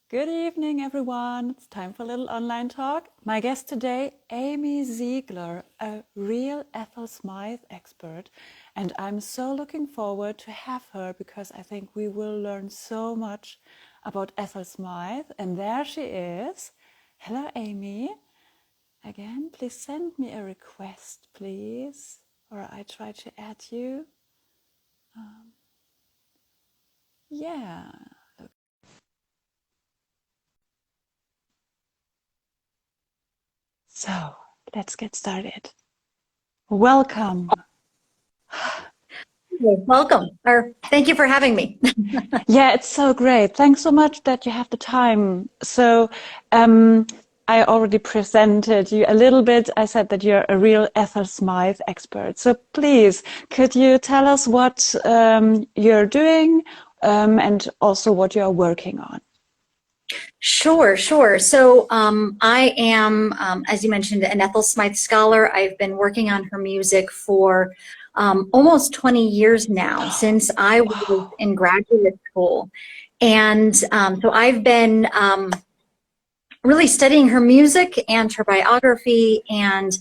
Good evening, everyone. It's time for a little online talk. My guest today, Amy Ziegler, a real Ethel Smythe expert. And I'm so looking forward to have her because I think we will learn so much about Ethel Smythe. And there she is. Hello, Amy. Again, please send me a request, please, or I try to add you. Yeah. So let's get started. Welcome. Welcome, or thank you for having me. Yeah, it's so great. Thanks so much that you have the time. I already presented you a little bit. I said that you're a real Ethel Smythe expert. So please, could you tell us what you're doing and also what you're working on? Sure. So I am, as you mentioned, an Ethel Smythe scholar. I've been working on her music for almost 20 years now, since I was Wow. in graduate school. And so I've been really studying her music and her biography and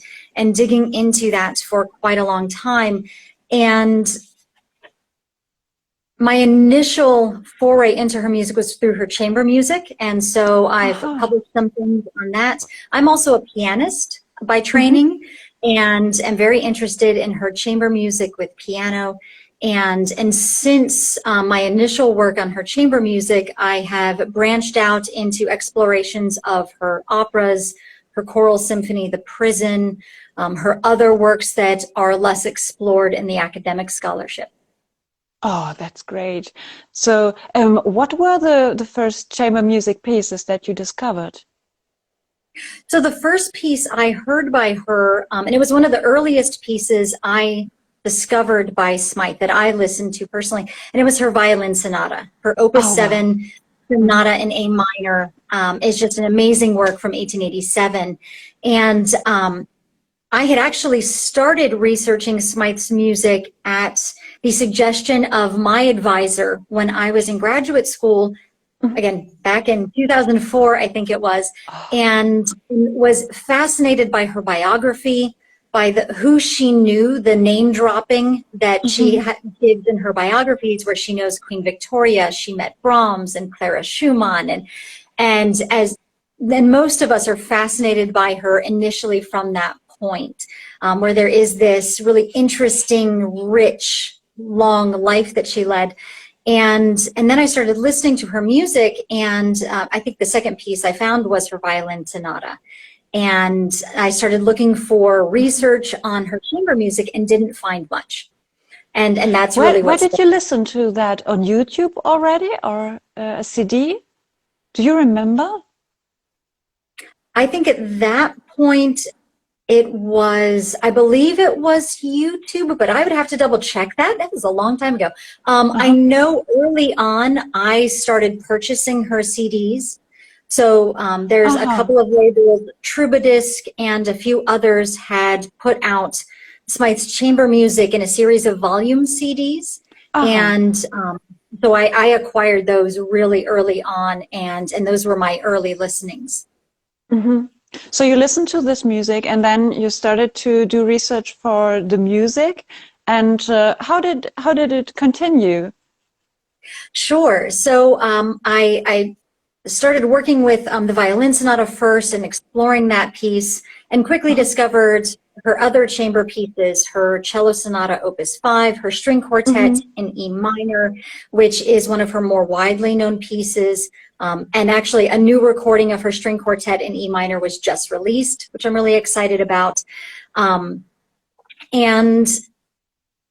digging into that for quite a long time. And my initial foray into her music was through her chamber music, and so I've Aha. published some things on that. I'm also a pianist by Mhm. training and am very interested in her chamber music with piano. And since my initial work on her chamber music, I have branched out into explorations of her operas, her choral symphony, The Prison, her other works that are less explored in the academic scholarship. Oh, that's great. So, what were the first chamber music pieces that you discovered? So the first piece I heard by her, and it was one of the earliest pieces I discovered by Smythe that I listened to personally, and it was her violin sonata. Her Opus Oh, wow. 7 Mhm. Sonata in A minor is just an amazing work from 1887. And I had actually started researching Smythe's music at the suggestion of my advisor when I was in graduate school, Mhm. again, back in 2004, I think it was, Oh. and was fascinated by her biography, by who she knew, the name dropping that she Mhm. gives in her biographies, where she knows Queen Victoria, she met Brahms and Clara Schumann, and as then most of us are fascinated by her initially from that point, where there is this really interesting, rich, long life that she led. And then I started listening to her music, and I think the second piece I found was her violin sonata. And I started looking for Mhm. research on her chamber music and didn't find much. And that's Where really where what's, did you listen to that on YouTube already or a CD? Do you remember? I think at that point, it was, I believe it was YouTube, but I would have to double check that. That was a long time ago. I Uh-huh. know early on I started purchasing her CDs. So there's a Uh-huh. couple of labels, Troubadour and a few others had put out Smythe's chamber music in a series of volume CDs. Uh-huh. And so I acquired those really early on, and those were my early listenings. Hmm. So you listened to this music and then you started to do research for the music. And how did it continue? Sure. So I started working with the violin sonata first and exploring that piece, and quickly Uh-huh. discovered her other chamber pieces, her cello sonata opus 5, her string quartet Hmm. in E minor, which is one of her more widely known pieces. And actually, a new recording of her string quartet in E minor was just released, which I'm really excited about. Um, and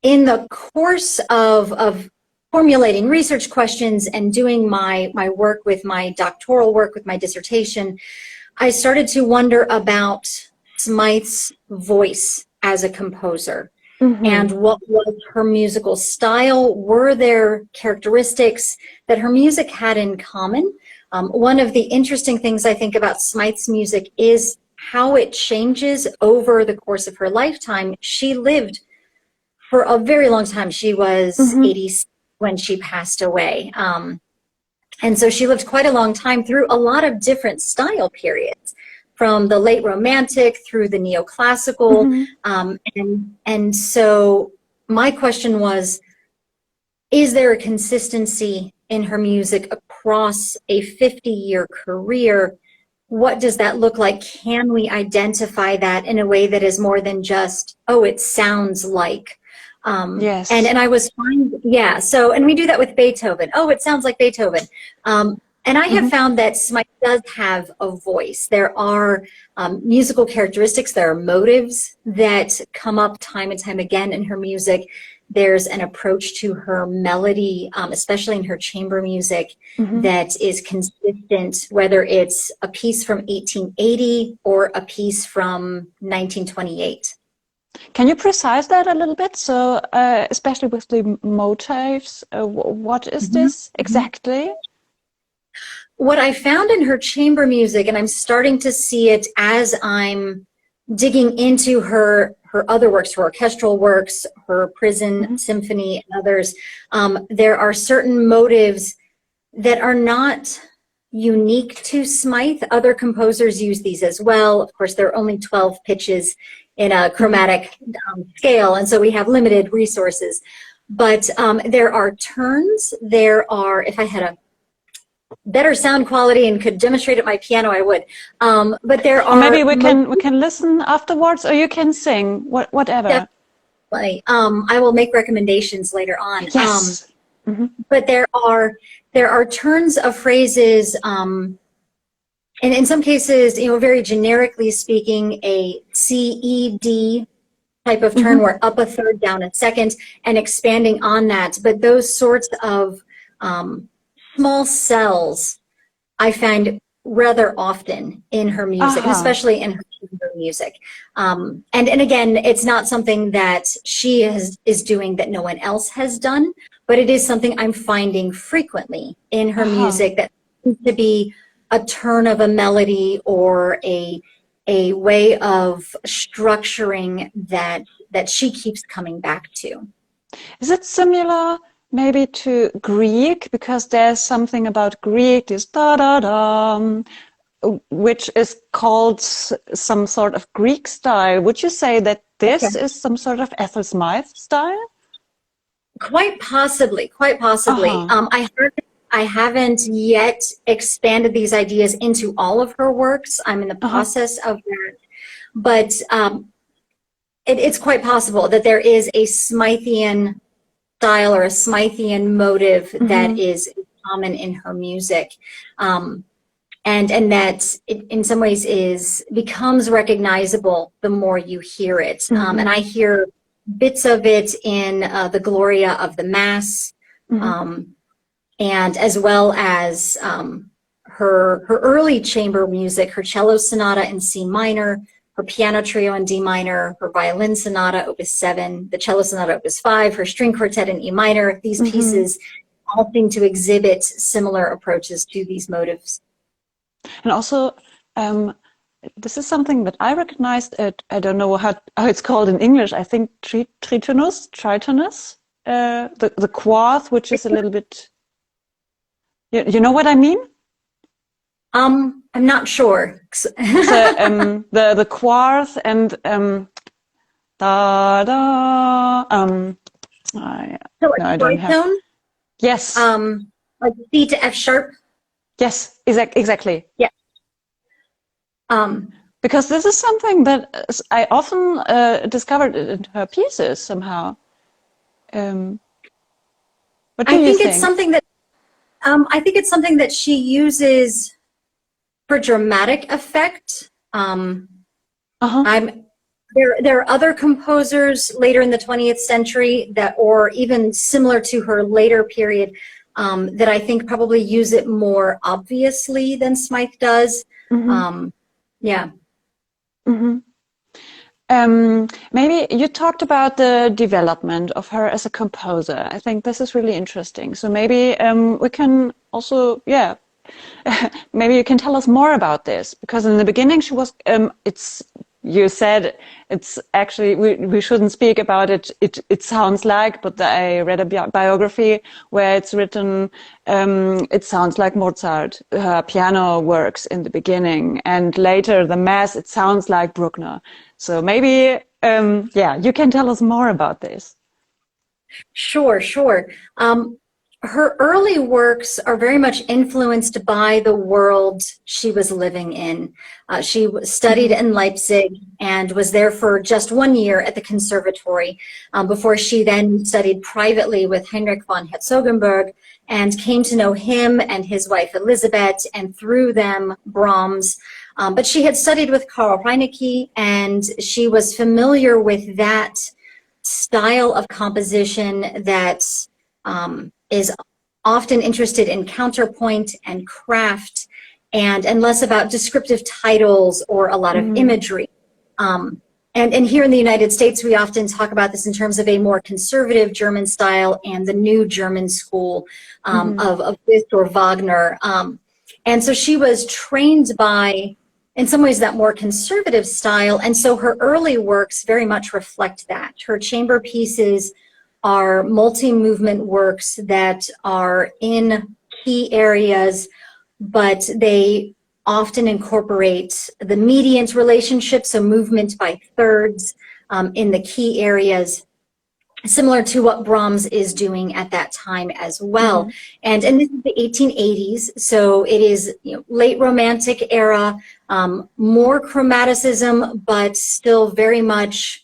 in the course of formulating research questions and doing my work with my doctoral work with my dissertation, I started to wonder about Smythe's voice as a composer and Hmm. what was her musical style. Were there characteristics that her music had in common? One of the interesting things I think about Smythe's music is how it changes over the course of her lifetime. She lived for a very long time. She was Hmm. 80 when she passed away. And so she lived quite a long time through a lot of different style periods, from the late Romantic through the neoclassical. And so my question was, is there a consistency in her music across a 50-year career? What does that look like? Can we identify that in a way that is more than just, oh, it sounds like? Yes. And I was fine. Yeah. So, and we do that with Beethoven. Oh, it sounds like Beethoven. And I have found that Smythe does have a voice. There are musical characteristics, there are motives that come up time and time again in her music. There's an approach to her melody, especially in her chamber music, that is consistent, whether it's a piece from 1880 or a piece from 1928. Can you precise that a little bit? So, especially with the motifs, what is this exactly? What I found in her chamber music, and I'm starting to see it as I'm digging into her other works, her orchestral works, her prison symphony, and others, there are certain motives that are not unique to Smythe. Other composers use these as well. Of course, there are only 12 pitches in a chromatic scale, and so we have limited resources. But there are turns, there are, if I had a better sound quality and could demonstrate at my piano, I would. But there are... Or maybe we can listen afterwards, or you can sing, whatever. Definitely. I will make recommendations later on. Yes. But there are turns of phrases, and in some cases, you know, very generically speaking, a C, E, D type of turn, where up a third, down a second, and expanding on that. But those sorts of small cells I find rather often in her music, and especially in her chamber music. And again, it's not something that she is doing that no one else has done, but it is something I'm finding frequently in her music, that seems to be a turn of a melody or a way of structuring that she keeps coming back to. Is it similar maybe to Greek? Because there's something about Greek, this da-da-da, which is called some sort of Greek style. Would you say that this is some sort of Ethel Smythe style? Quite possibly, quite possibly. I haven't yet expanded these ideas into all of her works. I'm in the process of that. But it's quite possible that there is a Smithian style or a Smithian motive that is common in her music. And that it, in some ways, becomes recognizable the more you hear it. And I hear bits of it in the Gloria of the Mass, and as well as her early chamber music, her cello sonata in C minor, her piano trio in D minor, her violin sonata, Opus 7, the cello sonata, Opus 5, her string quartet in E minor. These pieces all seem to exhibit similar approaches to these motives. And also, this is something that I recognized at, I don't know how it's called in English, I think tritonus, the quarth, which is a little bit, you know what I mean? I'm not sure. So, the quarth and da da So like no, I don't have. tone? Yes. Like C to F sharp. Yes, exactly. Yeah. Because this is something that I often discovered in her pieces somehow. What do you think? It's something that I think it's something that she uses for dramatic effect. There are other composers later in the 20th century that, or even similar to her later period, that I think probably use it more obviously than Smythe does. Yeah. Maybe you talked about the development of her as a composer. I think this is really interesting. So maybe we can also, maybe you can tell us more about this, because in the beginning she was, it's you said it's actually, we shouldn't speak about it. It sounds like, but I read a biography where it's written, it sounds like Mozart, piano works in the beginning, and later the mass, it sounds like Bruckner. So maybe, yeah, you can tell us more about this. Sure, sure. Her early works are very much influenced by the world she was living in. She studied in Leipzig and was there for just 1 year at the conservatory before she then studied privately with Heinrich von Herzogenberg and came to know him and his wife Elisabeth, and through them Brahms. But she had studied with Karl Reinecke, and she was familiar with that style of composition that is often interested in counterpoint and craft, and less about descriptive titles or a lot of imagery. And here in the United States, we often talk about this in terms of a more conservative German style and the new German school of Liszt or Wagner. And so she was trained by, in some ways, that more conservative style. And so her early works very much reflect that. Her chamber pieces are multi-movement works that are in key areas, but they often incorporate the mediant relationship, so movement by thirds in the key areas, similar to what Brahms is doing at that time as well. And this is the 1880s, so it is, you know, late Romantic era, more chromaticism, but still very much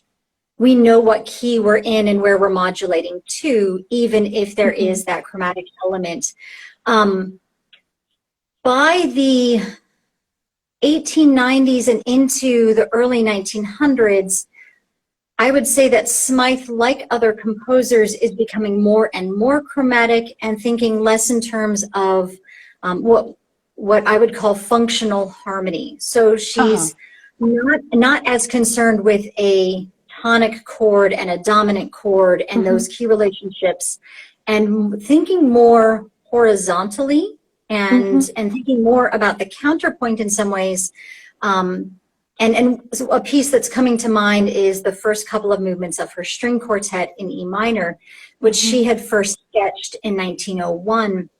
we know what key we're in and where we're modulating to, even if there is that chromatic element. By the 1890s and into the early 1900s, I would say that Smythe, like other composers, is becoming more and more chromatic and thinking less in terms of what I would call functional harmony. So she's not as concerned with a tonic chord and a dominant chord and those key relationships, and thinking more horizontally and thinking more about the counterpoint in some ways. And so a piece that's coming to mind is the first couple of movements of her string quartet in E minor, which she had first sketched in 1901.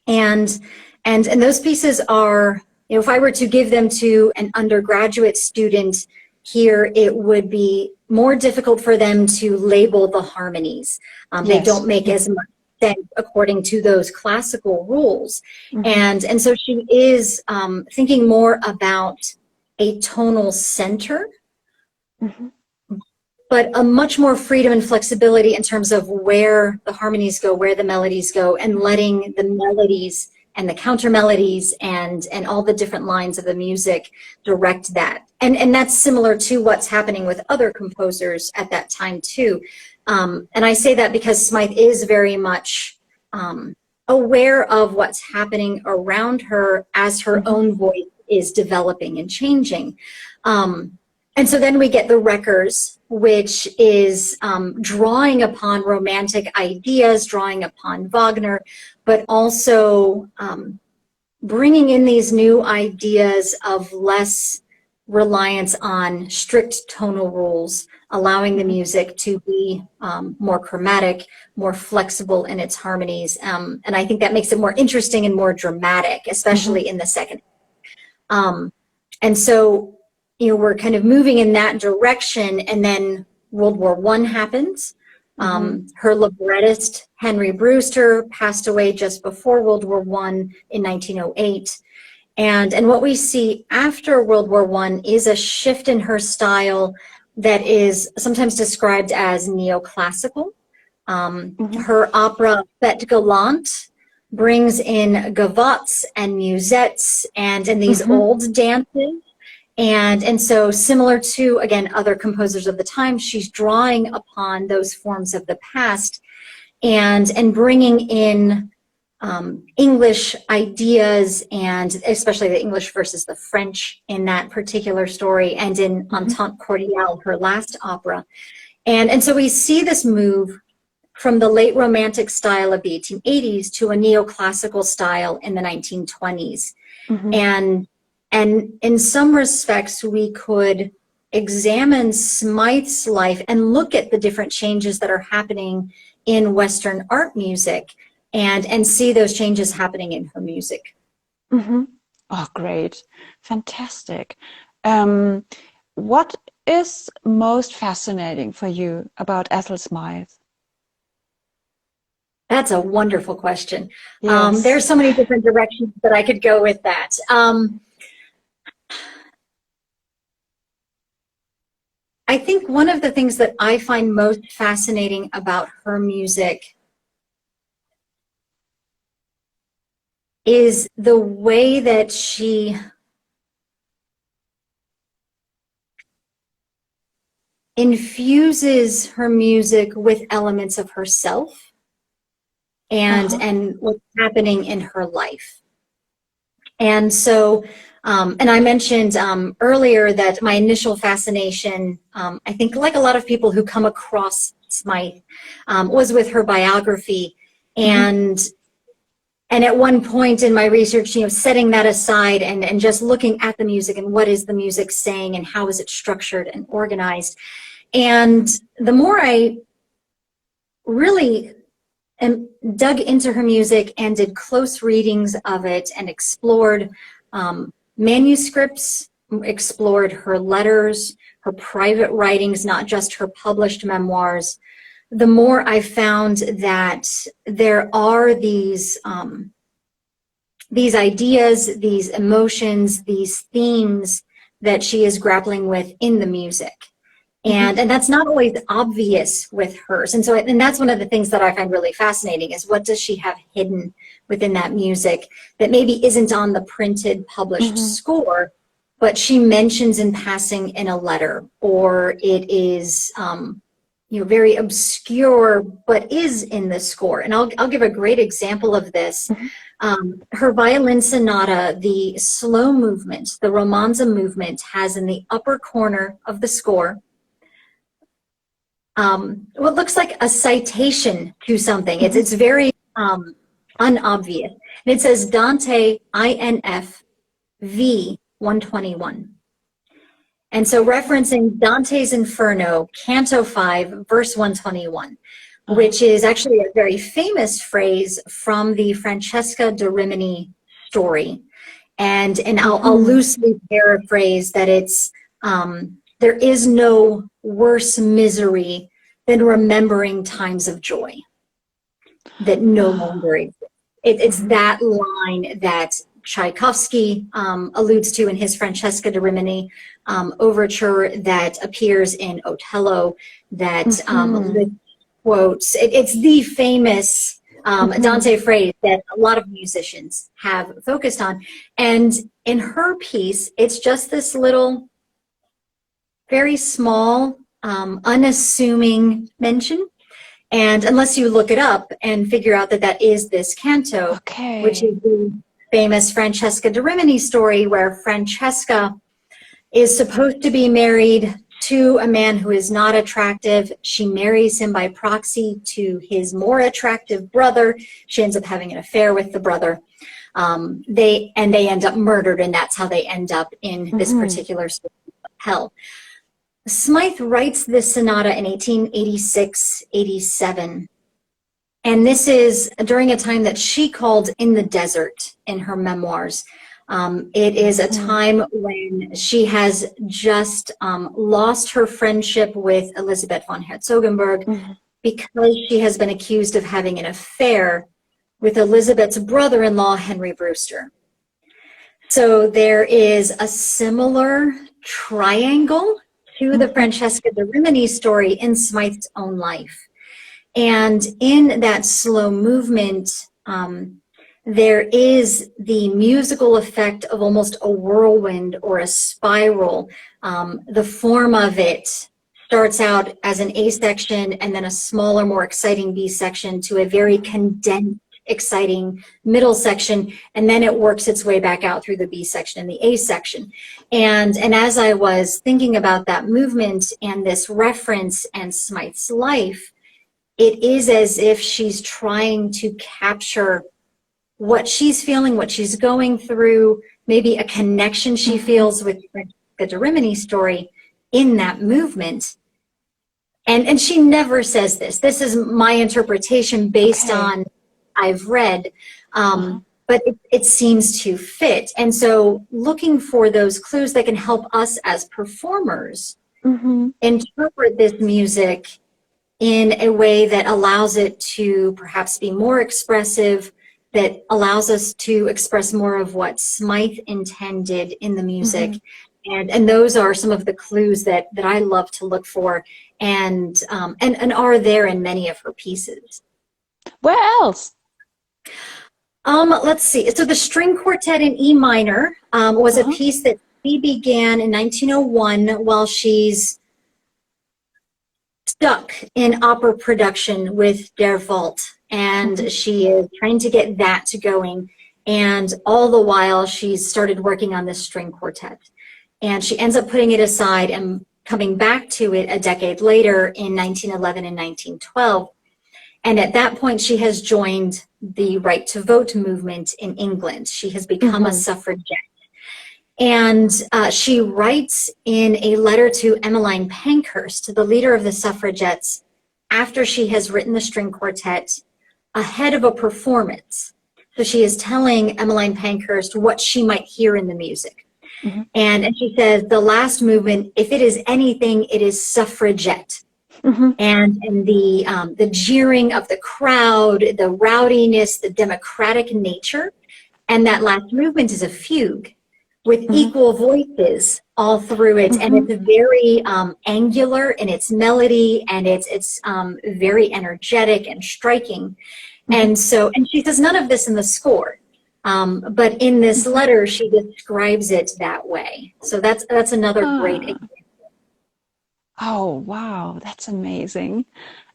And those pieces are, you know, if I were to give them to an undergraduate student here, it would be more difficult for them to label the harmonies. They don't make as much sense according to those classical rules. And so she is thinking more about a tonal center, but a much more freedom and flexibility in terms of where the harmonies go, where the melodies go, and letting the melodies and the counter melodies and all the different lines of the music direct that. And that's similar to what's happening with other composers at that time too. And I say that because Smythe is very much aware of what's happening around her as her own voice is developing and changing. And so then we get the Wreckers, which is drawing upon romantic ideas, drawing upon Wagner, but also bringing in these new ideas of less reliance on strict tonal rules, allowing the music to be more chromatic, more flexible in its harmonies. And I think that makes it more interesting and more dramatic, especially in the second. And so, you know, we're kind of moving in that direction, and then World War I happens. Her librettist, Henry Brewster, passed away just before World War I in 1908. And what we see after World War I is a shift in her style that is sometimes described as neoclassical. Her opera Fête Galante brings in gavottes and musettes and these old dances. And so similar to, again, other composers of the time, she's drawing upon those forms of the past and bringing in English ideas, and especially the English versus the French in that particular story, and in Entente Cordiale, her last opera. And so we see this move from the late Romantic style of the 1880s to a neoclassical style in the 1920s. And in some respects, we could examine Smythe's life and look at the different changes that are happening in Western art music and see those changes happening in her music. Mm-hmm. Oh, great. Fantastic. What is most fascinating for you about Ethel Smythe? That's a wonderful question. Yes. There's so many different directions that I could go with that. I think one of the things that I find most fascinating about her music is the way that she infuses her music with elements of herself Uh-huh. and what's happening in her life. And so, and I mentioned earlier that my initial fascination, I think like a lot of people who come across Smythe, was with her biography. Mm-hmm. And at one point in my research, setting that aside and just looking at the music and what is the music saying and how is it structured and organized. And the more I really dug into her music and did close readings of it and explored manuscripts, explored her letters, her private writings, not just her published memoirs, the more I found that there are these ideas, these emotions, these themes that she is grappling with in the music. Mm-hmm. And that's not always obvious with hers. And so, and that's one of the things that I find really fascinating is what does she have hidden within that music that maybe isn't on the printed, published Mm-hmm. score, but she mentions in passing in a letter, or it is, very obscure, but is in the score. And I'll give a great example of this. Her violin sonata, the slow movement, the romanza movement, has in the upper corner of the score what looks like a citation to something. Mm-hmm. It's very unobvious. And it says Dante INF V 121. And so referencing Dante's Inferno, Canto 5, verse 121, which is actually a very famous phrase from the Francesca da Rimini story. And I'll loosely paraphrase that it's, there is no worse misery than remembering times of joy that no longer exist. It's that line that Tchaikovsky alludes to in his Francesca da Rimini overture that appears in Otello, that Liszt quotes. It's the famous Dante phrase that a lot of musicians have focused on. And in her piece, it's just this little, very small, unassuming mention. And unless you look it up and figure out that that is this canto, which is the famous Francesca da Rimini story where Francesca is supposed to be married to a man who is not attractive. She marries him by proxy to his more attractive brother. She ends up having an affair with the brother. They end up murdered, and that's how they end up in this particular story of hell. Smythe writes this sonata in 1886-87. And this is during a time that she called in the desert in her memoirs. It is a time when she has just lost her friendship with Elisabeth von Herzogenberg because she has been accused of having an affair with Elizabeth's brother-in-law, Henry Brewster. So there is a similar triangle to the Francesca da Rimini story in Smythe's own life. And in that slow movement, there is the musical effect of almost a whirlwind or a spiral. The form of it starts out as an A section and then a smaller, more exciting B section to a very condensed, exciting middle section, and then it works its way back out through the B section and the A section. And as I was thinking about that movement and this reference and Smythe's life, it is as if she's trying to capture what she's feeling, what she's going through, maybe a connection she feels with the da Rimini story in that movement. And she never says this. This is my interpretation based on I've read, but it seems to fit. And so looking for those clues that can help us as performers interpret this music in a way that allows it to perhaps be more expressive, that allows us to express more of what Smythe intended in the music. And those are some of the clues that I love to look for, and are there in many of her pieces. Where else? Let's see. So the String Quartet in E minor was a piece that she began in 1901 while she's stuck in opera production with Der Wald, and she is trying to get that going. And all the while, she's started working on this string quartet. And she ends up putting it aside and coming back to it a decade later in 1911 and 1912. And at that point, she has joined the right to vote movement in England. She has become a suffragette. And she writes in a letter to Emmeline Pankhurst, the leader of the suffragettes, after she has written the string quartet ahead of a performance. So she is telling Emmeline Pankhurst what she might hear in the music. And she says, the last movement, if it is anything, it is suffragette. And the jeering of the crowd, the rowdiness, the democratic nature. And that last movement is a fugue with equal voices all through it. And it's very angular in its melody, and it's very energetic and striking. And so, and she says none of this in the score. But in this letter, she describes it that way. So that's another great example. Oh, wow, that's amazing.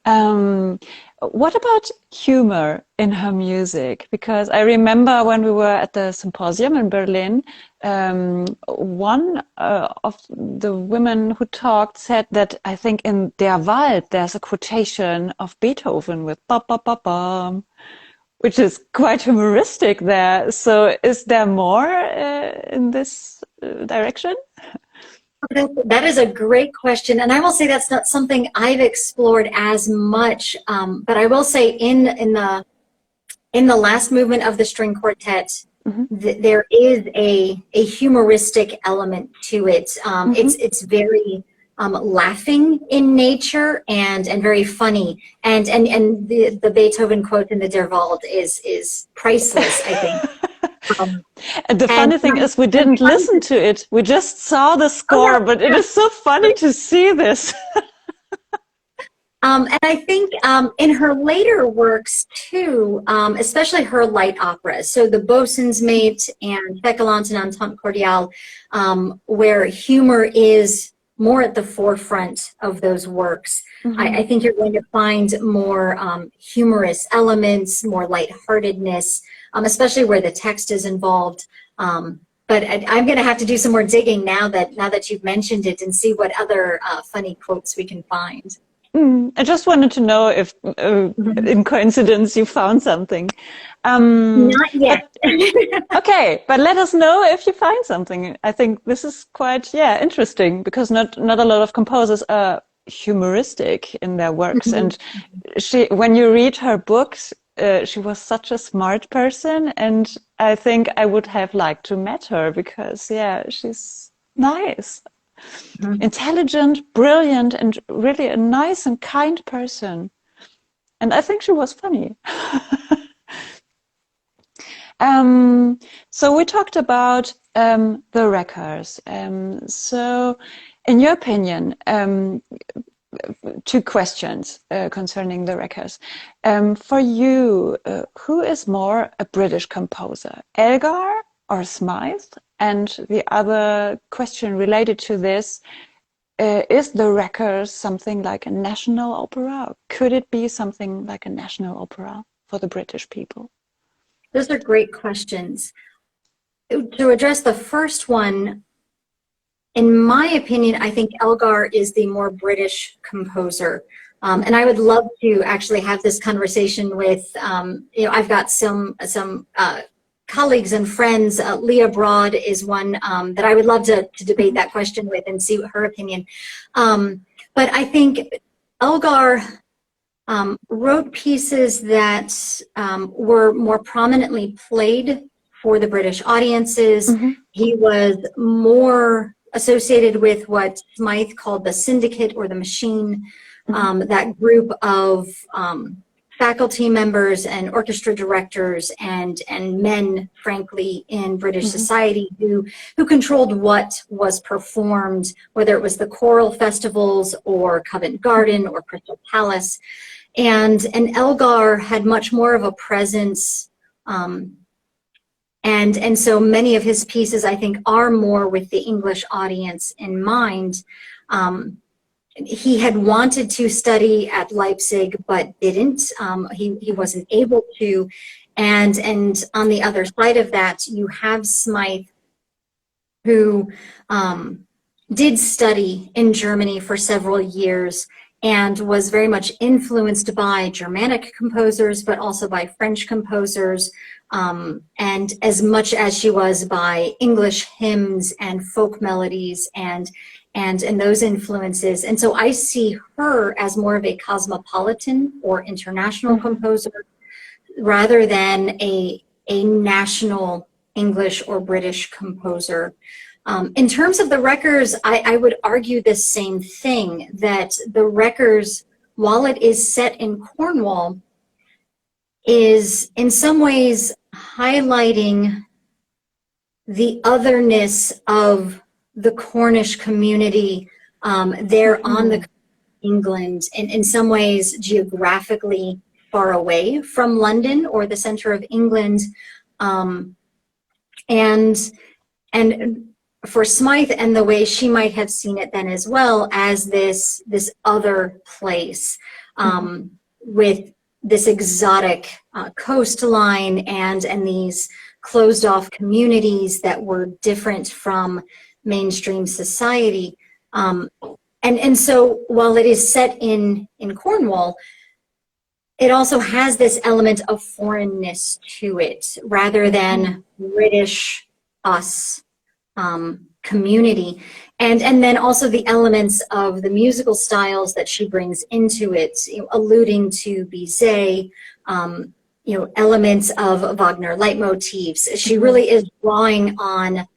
What about humor in her music? Because I remember when we were at the symposium in Berlin, one of the women who talked said that I think in Der Wald there's a quotation of Beethoven with ba ba ba ba, which is quite humoristic there. So is there more in this direction? That is a great question, and I will say that's not something I've explored as much. But I will say in the last movement of the string quartet, there is a humoristic element to it. It's very laughing in nature and very funny. And the Beethoven quote in the Der Wald is priceless, I think. And the funny thing is, we didn't listen to it. We just saw the score, but it is so funny to see this. And I think in her later works too, especially her light operas, so The Boatswain's Mate and Fekelant and Entente Cordiale, where humor is more at the forefront of those works. I think you're going to find more humorous elements, more lightheartedness, especially where the text is involved. But I'm going to have to do some more digging now that you've mentioned it, and see what other funny quotes we can find. I just wanted to know if, in coincidence, you found something. Not yet. Okay, but let us know if you find something. I think this is quite, interesting, because not a lot of composers are humoristic in their works. And when you read her books, she was such a smart person, and I think I would have liked to meet her because, she's nice. Intelligent, brilliant, and really a nice and kind person. And I think she was funny. So we talked about the wreckers. So in your opinion, two questions concerning the wreckers. For you, who is more a British composer, Elgar or Smythe? And the other question related to this, is the Wreckers something like a national opera? Could it be something like a national opera for the British people? Those are great questions. To address the first one, in my opinion, I think Elgar is the more British composer. And I would love to actually have this conversation with, I've got some colleagues and friends. Leah Broad is one that I would love to debate that question with and see her opinion. But I think Elgar wrote pieces that were more prominently played for the British audiences. Mm-hmm. He was more associated with what Smythe called the syndicate or the machine, that group of faculty members and orchestra directors and men, frankly, in British society who controlled what was performed, whether it was the choral festivals or Covent Garden or Crystal Palace. And Elgar had much more of a presence, and so many of his pieces, I think, are more with the English audience in mind. He had wanted to study at Leipzig, but didn't. He wasn't able to. And on the other side of that, you have Smythe, who did study in Germany for several years and was very much influenced by Germanic composers, but also by French composers, and as much as she was by English hymns and folk melodies and those influences. And so I see her as more of a cosmopolitan or international composer rather than a national English or British composer. In terms of the Wreckers, I would argue the same thing, that the Wreckers, while it is set in Cornwall, is in some ways highlighting the otherness of the Cornish community there on the England, and in some ways geographically far away from London or the center of England, and for Smythe and the way she might have seen it then as well as this other place with this exotic coastline and these closed off communities that were different from mainstream society. And so while it is set in Cornwall, it also has this element of foreignness to it rather than British us community. And then also the elements of the musical styles that she brings into it, alluding to Bizet, elements of Wagner leitmotifs. She really is drawing on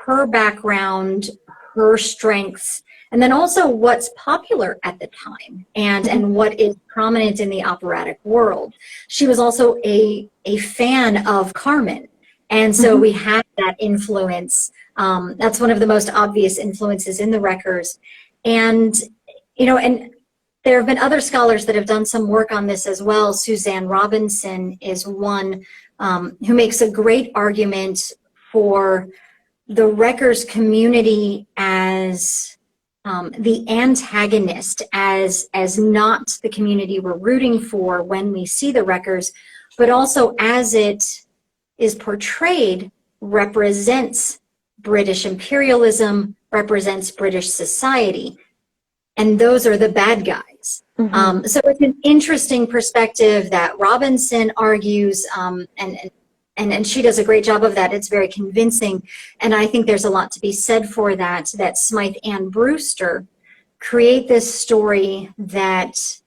her background, her strengths, and then also what's popular at the time and what is prominent in the operatic world. She was also a fan of Carmen. And so we have that influence. That's one of the most obvious influences in the Wreckers. And there have been other scholars that have done some work on this as well. Suzanne Robinson is one who makes a great argument for the Wreckers community as the antagonist, as not the community we're rooting for when we see the Wreckers, but also as it is portrayed, represents British imperialism, represents British society, and those are the bad guys. So it's an interesting perspective that Robinson argues, and she does a great job of that. It's very convincing, and I think there's a lot to be said for that Smythe and Brewster create this story that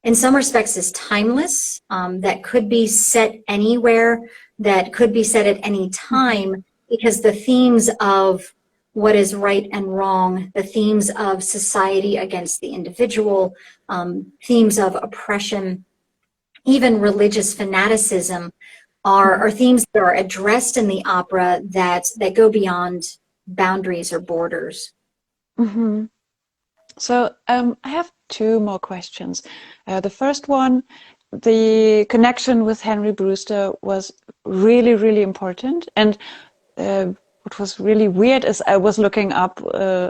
in some respects is timeless, that could be set anywhere, that could be set at any time, because the themes of what is right and wrong, the themes of society against the individual, themes of oppression, even religious fanaticism are themes that are addressed in the opera that go beyond boundaries or borders. So I have two more questions. The first one, the connection with Henry Brewster was really, really important. And what was really weird is I was looking up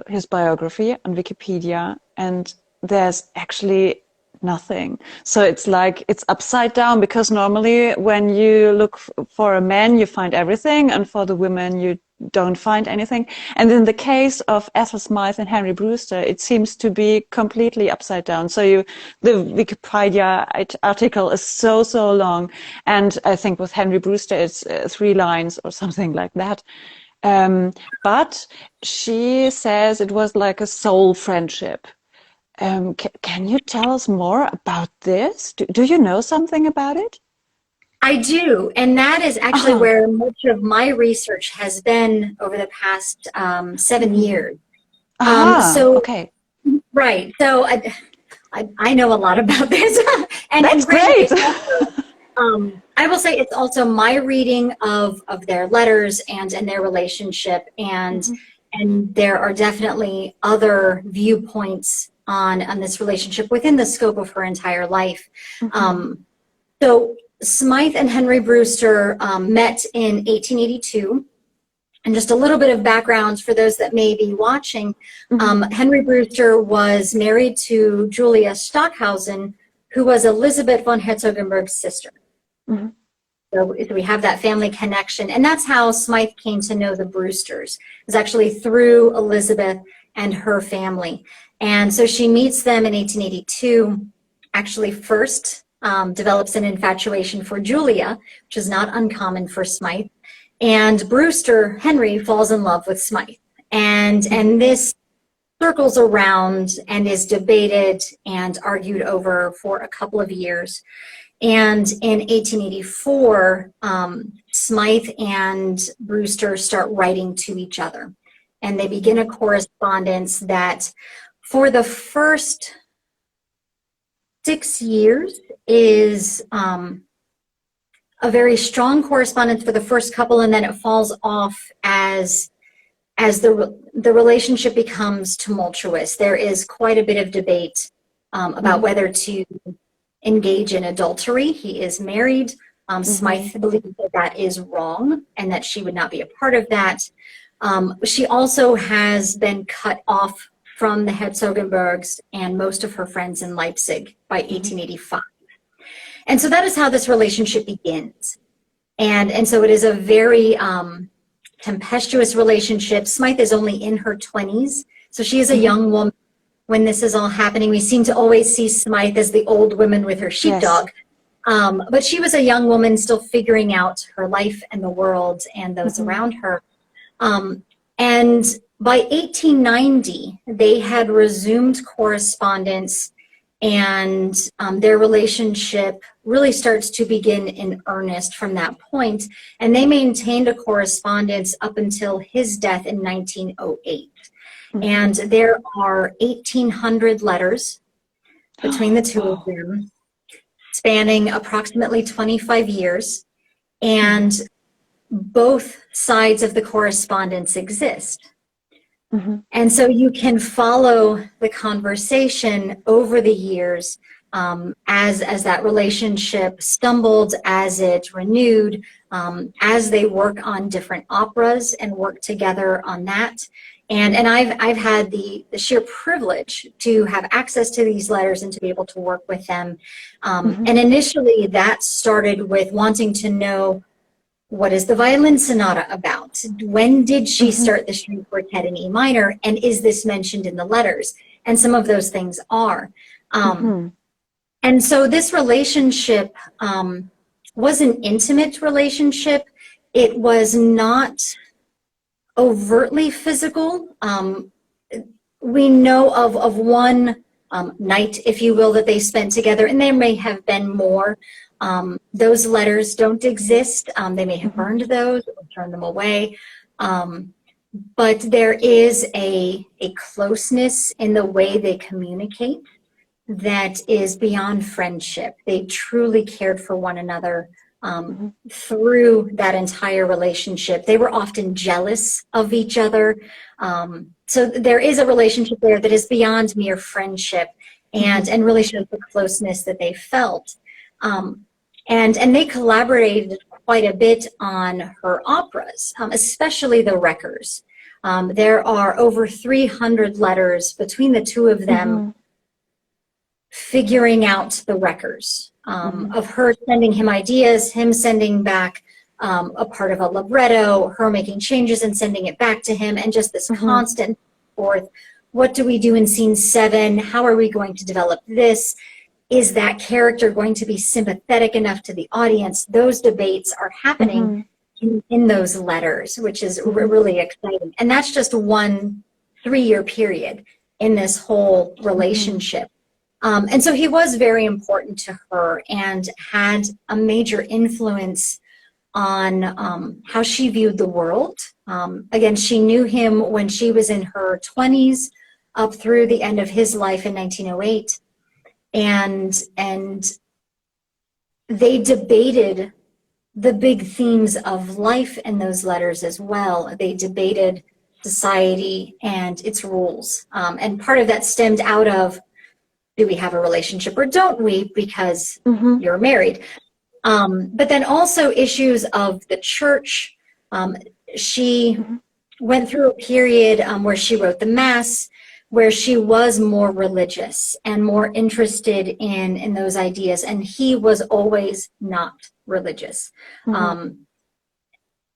his biography on Wikipedia, and there's actually nothing. So it's like it's upside down, because normally when you look for a man, you find everything, and for the women, you don't find anything. And in the case of Ethel Smythe and Henry Brewster, it seems to be completely upside down. So the Wikipedia article is so long, and I think with Henry Brewster it's 3 lines or something like that. But she says it was like a soul friendship. Can you tell us more about this? Do you know something about it? I do, and that is actually Uh-huh. where much of my research has been over the past 7 years. Aha, So, okay. right, so I know a lot about this, and That's granted, great. it's also, I will say it's also my reading of their letters and their relationship, Mhm, and there are definitely other viewpoints on this relationship within the scope of her entire life. mhm, Um, so Smythe and Henry Brewster met in 1882. And just a little bit of background for those that may be watching. mhm, Henry Brewster was married to Julia Stockhausen, who was Elizabeth von Herzogenberg's sister. mhm, So we have that family connection. And that's how Smythe came to know the Brewsters. It was actually through Elizabeth and her family. And so she meets them in 1882, actually first develops an infatuation for Julia, which is not uncommon for Smythe. And Brewster, Henry, falls in love with Smythe. And this circles around and is debated and argued over for a couple of years. And in 1884, Smythe and Brewster start writing to each other. And they begin a correspondence that for the first 6 years is a very strong correspondence for the first couple, and then it falls off as the relationship becomes tumultuous. There is quite a bit of debate about mhm, whether to engage in adultery. He is married. mhm, Smythe believes that that is wrong and that she would not be a part of that. She also has been cut off from the Herzogenbergs and most of her friends in Leipzig by mhm. 1885. And so that is how this relationship begins. And so it is a very tempestuous relationship. Smythe is only in her 20s, so she is a Mhm. young woman when this is all happening. We seem to always see Smythe as the old woman with her Yes. sheepdog. But she was a young woman still figuring out her life and the world and those Mhm, around her. And by 1890, they had resumed correspondence, and their relationship really starts to begin in earnest from that point. And they maintained a correspondence up until his death in 1908. mhm. And there are 1,800 letters between the two of Wow. them, spanning approximately 25 years. Mhm, And both sides of the correspondence exist. mhm, And so you can follow the conversation over the years as that relationship stumbled, as it renewed, as they work on different operas and work together on that. And I've had the sheer privilege to have access to these letters and to be able to work with them. mhm, And initially that started with wanting to know, what is the violin sonata about? When did she mhm, start the string quartet in E minor? And is this mentioned in the letters? And some of those things are. Um, mhm. and so this relationship was an intimate relationship. It was not overtly physical. We know of one night, if you will, that they spent together, and there may have been more. Those letters don't exist. They may have Mhm. burned those or turned them away. But there is a closeness in the way they communicate that is beyond friendship. They truly cared for one another Mhm. through that entire relationship. They were often jealous of each other. So there is a relationship there that is beyond mere friendship, Mhm. and really shows the closeness that they felt. And they collaborated quite a bit on her operas, especially the Wreckers. There are over 300 letters between the two of them Mhm. figuring out the wreckers, of her sending him ideas, him sending back a part of a libretto, her making changes and sending it back to him, and just this constant forth. What do we do in scene 7? How are we going to develop this? Is that character going to be sympathetic enough to the audience? Those debates are happening in those letters, which is really exciting. And that's just one 3-year period in this whole relationship. And so he was very important to her and had a major influence on how she viewed the world. Again, she knew him when she was in her 20s up through the end of his life in 1908. And they debated the big themes of life in those letters as well. They debated society and its rules. And part of that stemmed out of, do we have a relationship or don't we, because you're married? But then also issues of the church. She went through a period where she wrote the Mass, where she was more religious and more interested in those ideas. And he was always not religious,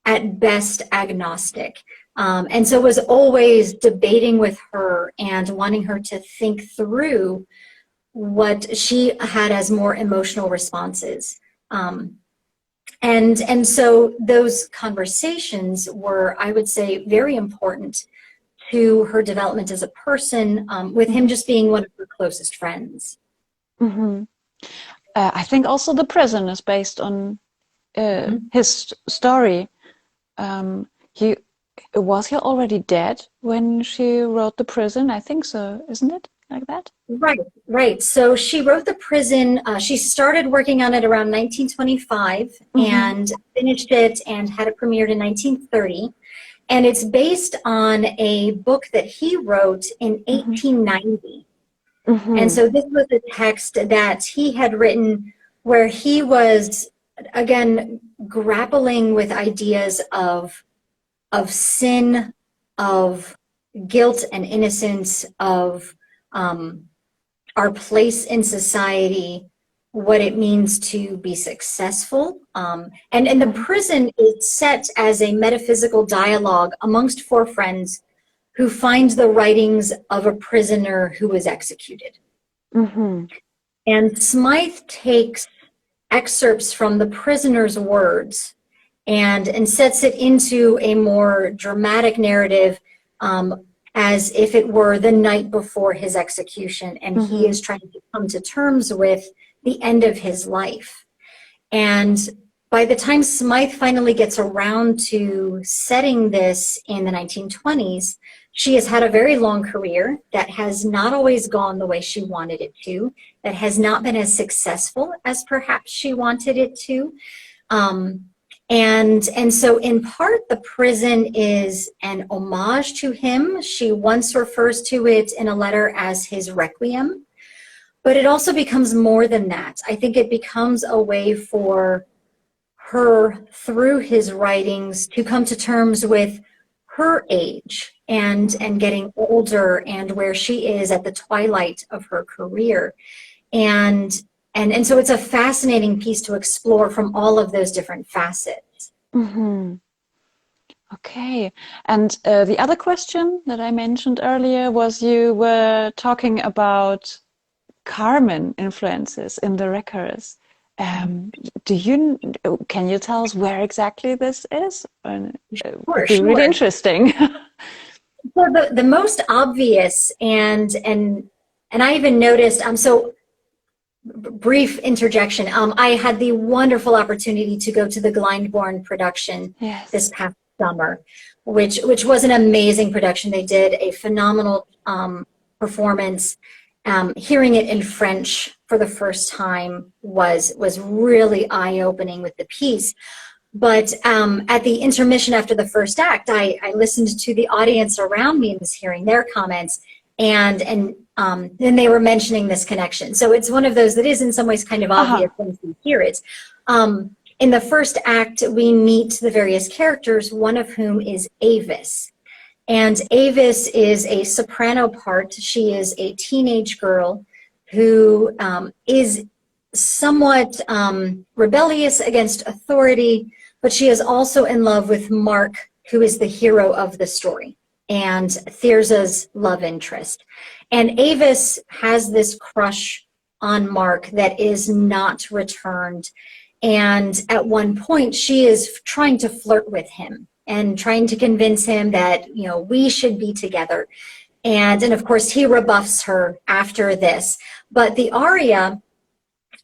at best agnostic. And so was always debating with her and wanting her to think through what she had as more emotional responses. And so those conversations were, I would say, very important to her development as a person, with him just being one of her closest friends. I think also The Prison is based on his story. Was he already dead when she wrote The Prison? I think so, isn't it? Like that? Right. So she wrote The Prison. She started working on it around 1925 and finished it and had it premiered in 1930. And it's based on a book that he wrote in 1890. And so this was a text that he had written where he was, again, grappling with ideas of sin, of guilt and innocence, of our place in society, what it means to be successful. And The Prison is set as a metaphysical dialogue amongst 4 friends who find the writings of a prisoner who was executed. And Smythe takes excerpts from the prisoner's words and sets it into a more dramatic narrative, as if it were the night before his execution, and he is trying to come to terms with the end of his life. And by the time Smythe finally gets around to setting this in the 1920s, she has had a very long career that has not always gone the way she wanted it to, that has not been as successful as perhaps she wanted it to. And so in part, The Prison is an homage to him. She once refers to it in a letter as his requiem, but it also becomes more than that. I think it becomes a way for her, through his writings, to come to terms with her age and getting older and where she is at the twilight of her career. And so it's a fascinating piece to explore from all of those different facets. Okay. And the other question that I mentioned earlier was, you were talking about Carmen influences in the records. Can you tell us where exactly this is? It'd be really interesting. So the most obvious, and I even noticed, so brief interjection, I had the wonderful opportunity to go to the Glyndebourne production this past summer, which was an amazing production. They did a phenomenal performance. Hearing it in French for the first time was really eye-opening with the piece. But at the intermission after the first act, I listened to the audience around me and was hearing their comments, and then they were mentioning this connection. So it's one of those that is in some ways kind of obvious once you hear it. In the first act, we meet the various characters, one of whom is Avis. And Avis is a soprano part. She is a teenage girl who is somewhat rebellious against authority, but she is also in love with Mark, who is the hero of the story, and Thyrza's love interest. And Avis has this crush on Mark that is not returned. And at one point, she is trying to flirt with him and trying to convince him that, you know, we should be together. And of course, he rebuffs her after this. But the aria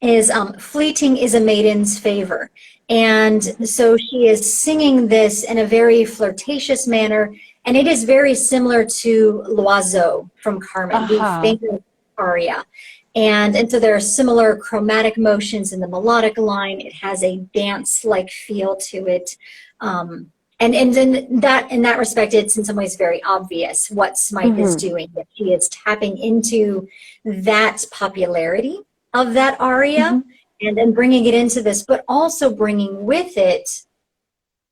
is fleeting is a maiden's favor. And so she is singing this in a very flirtatious manner. And it is very similar to L'Oiseau from Carmen, the famous aria. And so there are similar chromatic motions in the melodic line. It has a dance-like feel to it. And in that respect, it's in some ways very obvious what Smythe is doing, that she is tapping into that popularity of that aria and then bringing it into this, but also bringing with it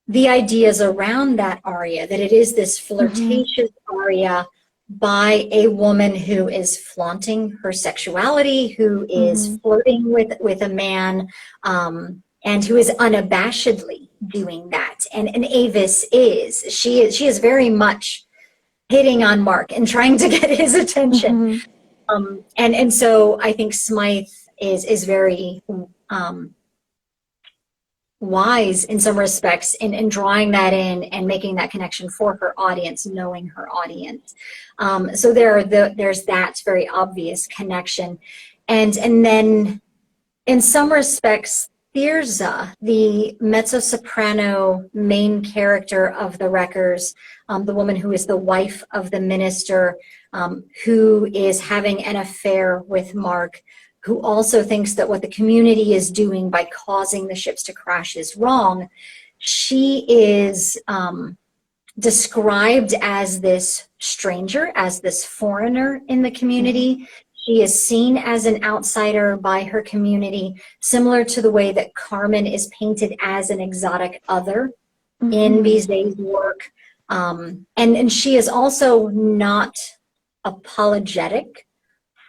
the ideas around that aria, that it is this flirtatious aria by a woman who is flaunting her sexuality, who is flirting with a man, and who is unabashedly doing that. And Avis she is very much hitting on Mark and trying to get his attention. And so I think Smythe is very wise in some respects in drawing that in and making that connection for her audience, knowing her audience. So there's that very obvious connection. And then in some respects, Thyrza, the mezzo-soprano main character of the Wreckers, the woman who is the wife of the minister, who is having an affair with Mark, who also thinks that what the community is doing by causing the ships to crash is wrong. She is described as this stranger, as this foreigner in the community. She is seen as an outsider by her community, similar to the way that Carmen is painted as an exotic other in Bizet's work. And she is also not apologetic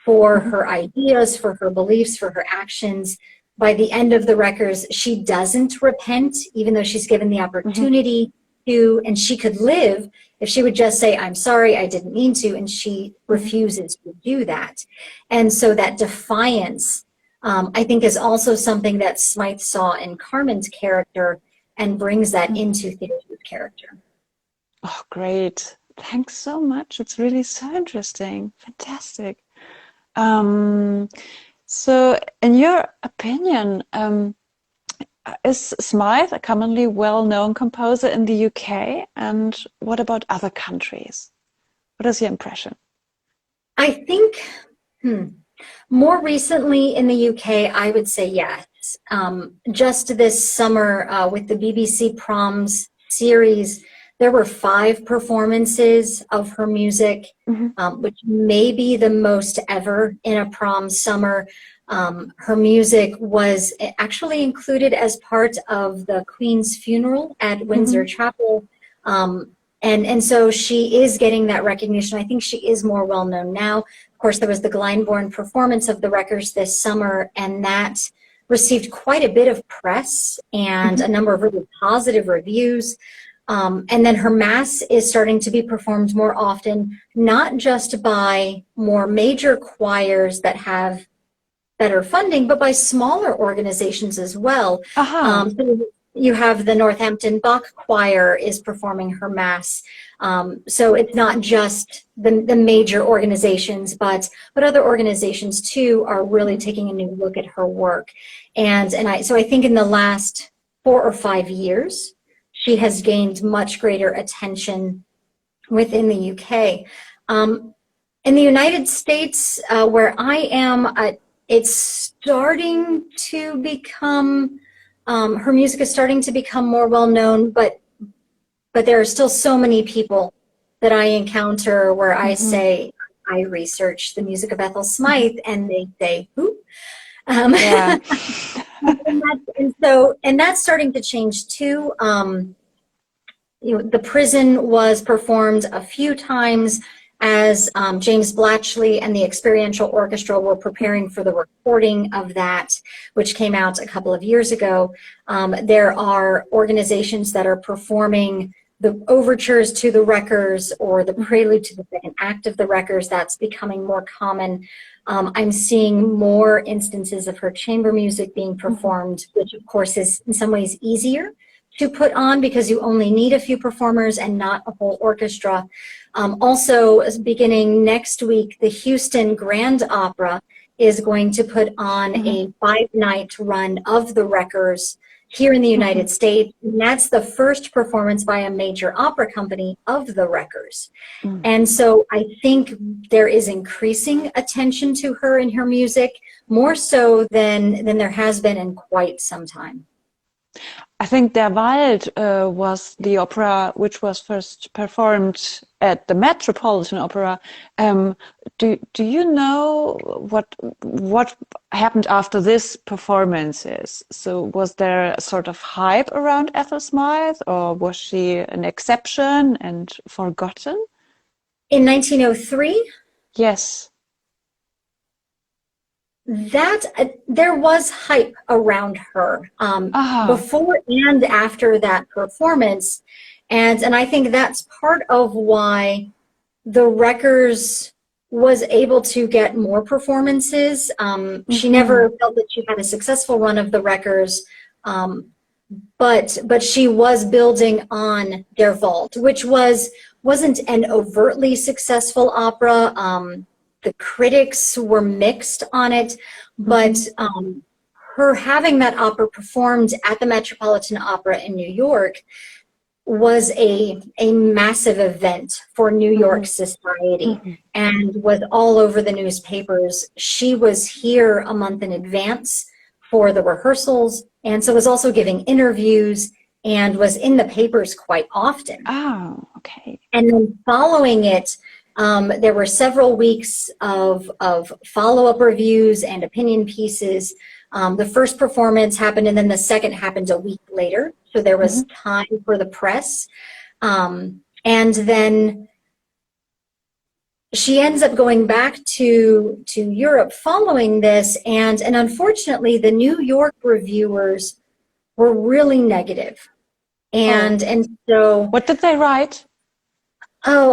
for her ideas, for her beliefs, for her actions. By the end of the Wreckers, she doesn't repent, even though she's given the opportunity to, and she could live if she would just say, I'm sorry, I didn't mean to, and she refuses to do that. And so that defiance, I think, is also something that Smythe saw in Carmen's character and brings that into Thyrza's character. Oh, great. Thanks so much. It's really so interesting. Fantastic. So in your opinion, is Smythe a commonly well-known composer in the UK? And what about other countries? What is your impression? I think more recently in the UK, I would say yes. Just this summer with the BBC Proms series, there were 5 performances of her music, which may be the most ever in a prom summer. Her music was actually included as part of the Queen's funeral at Windsor Chapel. And so she is getting that recognition. I think she is more well known now. Of course, there was the Glyndebourne performance of the Wreckers this summer, and that received quite a bit of press and a number of really positive reviews. And then her mass is starting to be performed more often, not just by more major choirs that have better funding, but by smaller organizations as well. So you have the Northampton Bach Choir is performing her mass. So it's not just the major organizations, but other organizations too are really taking a new look at her work. So I think in the last 4 or 5 years, she has gained much greater attention within the UK. In the United States, where I am, it's starting to become, her music is starting to become more well-known, but there are still so many people that I encounter where I say, I research the music of Ethel Smythe, and they say, who? Yeah. and that's starting to change too. The Prison was performed a few times as James Blatchley and the Experiential Orchestra were preparing for the recording of that, which came out a couple of years ago. There are organizations that are performing the overtures to the Wreckers or the prelude to the second act of the Wreckers. That's becoming more common. I'm seeing more instances of her chamber music being performed, which of course is in some ways easier to put on because you only need a few performers and not a whole orchestra. Also, beginning next week, the Houston Grand Opera is going to put on a 5-night run of the Wreckers here in the United States. And that's the first performance by a major opera company of the Wreckers. And so I think there is increasing attention to her and her music, more so than there has been in quite some time. I think Der Wald was the opera which was first performed at the Metropolitan Opera. Do you know what happened after this performances? So was there a sort of hype around Ethel Smythe, or was she an exception and forgotten? In 1903? Yes. There was hype around her before and after that performance, and I think that's part of why the Wreckers was able to get more performances. She never felt that she had a successful run of the Wreckers, but she was building on Der Wald, which wasn't an overtly successful opera. The critics were mixed on it, but her having that opera performed at the Metropolitan Opera in New York was a massive event for New York society and was all over the newspapers. She was here a month in advance for the rehearsals, and so was also giving interviews and was in the papers quite often. Oh, okay. And then following it, there were several weeks of follow-up reviews and opinion pieces. The first performance happened, and then the second happened a week later. So there was time for the press. And then she ends up going back to Europe following this. And unfortunately, the New York reviewers were really negative. And so... What did they write? A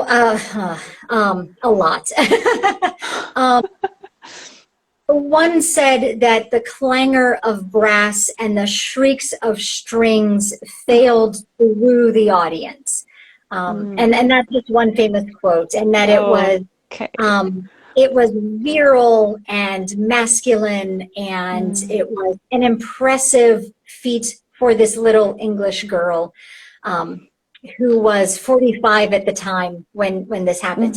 lot. One said that the clangor of brass and the shrieks of strings failed to woo the audience. And that's just one famous quote, and that it was virile and masculine, and it was an impressive feat for this little English girl. Who was 45 at the time when this happened.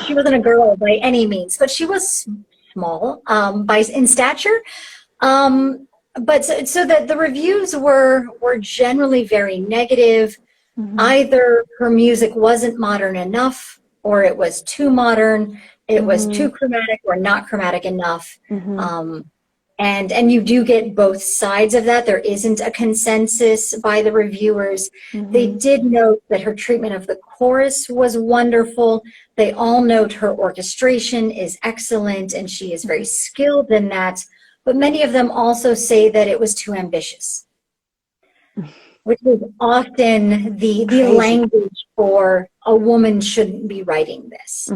She wasn't a girl by any means, but she was small in stature. But so that the reviews were generally very negative. Either her music wasn't modern enough, or it was too modern, it was too chromatic or not chromatic enough. And you do get both sides of that. There isn't a consensus by the reviewers. They did note that her treatment of the chorus was wonderful. They all note her orchestration is excellent, and she is very skilled in that. But many of them also say that it was too ambitious, which is often the language for a woman shouldn't be writing this.